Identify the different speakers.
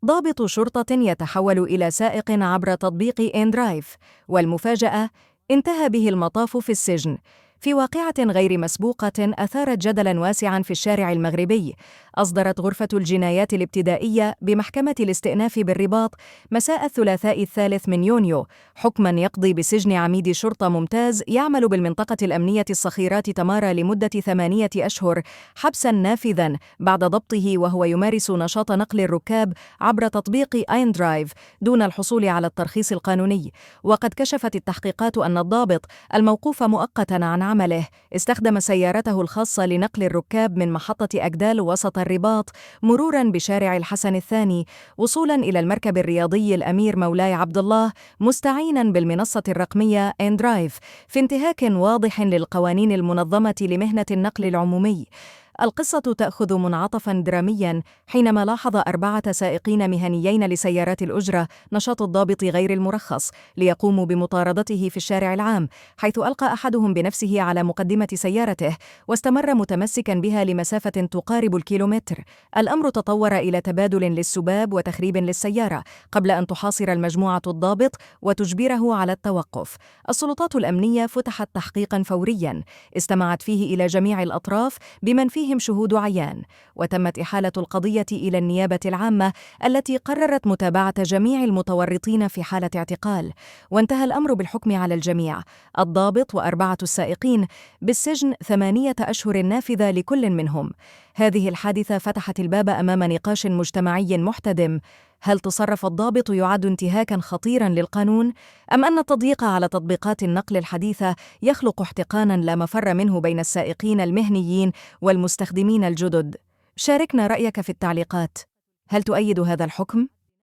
Speaker 1: ضابط شرطة يتحول إلى سائق عبر تطبيق إندرايف، والمفاجأة انتهى به المطاف في السجن في واقعة غير مسبوقة أثارت جدلاً واسعاً في الشارع المغربي. أصدرت غرفة الجنايات الابتدائية بمحكمة الاستئناف بالرباط مساء الثلاثاء 3 يونيو حكماً يقضي بسجن عميد شرطة ممتاز يعمل بالمنطقة الأمنية الصخيرات تمارا لمدة 8 أشهر حبساً نافذاً بعد ضبطه وهو يمارس نشاط نقل الركاب عبر تطبيق إندرايف دون الحصول على الترخيص القانوني. وقد كشفت التحقيقات أن الضابط الموقوف مؤقتاً عن عمله استخدم سيارته الخاصة لنقل الركاب من محطة أجدال وسط الرباط مروراً بشارع الحسن الثاني وصولاً إلى المركب الرياضي الأمير مولاي عبد الله مستعيناً بالمنصة الرقمية إندرايف في انتهاك واضح للقوانين المنظمة لمهنة النقل العمومي. القصة تأخذ منعطفاً درامياً حينما لاحظ 4 سائقين مهنيين لسيارات الأجرة نشاط الضابط غير المرخص ليقوموا بمطاردته في الشارع العام، حيث ألقى أحدهم بنفسه على مقدمة سيارته واستمر متمسكاً بها لمسافة تقارب الكيلومتر. الأمر تطور إلى تبادل للسباب وتخريب للسيارة قبل أن تحاصر المجموعة الضابط وتجبره على التوقف. السلطات الأمنية فتحت تحقيقاً فورياً استمعت فيه إلى جميع الأطراف بمن فيهم شهود عيان، وتمت إحالة القضية إلى النيابة العامة التي قررت متابعة جميع المتورطين في حالة اعتقال. وانتهى الأمر بالحكم على الجميع، الضابط و4 السائقين، بالسجن 8 أشهر نافذة لكل منهم. هذه الحادثة فتحت الباب أمام نقاش مجتمعي محتدم: هل تصرف الضابط يعد انتهاكاً خطيراً للقانون؟ أم أن التضييق على تطبيقات النقل الحديثة يخلق احتقاناً لا مفر منه بين السائقين المهنيين والمستخدمين الجدد؟ شاركنا رأيك في التعليقات. هل تؤيد هذا الحكم؟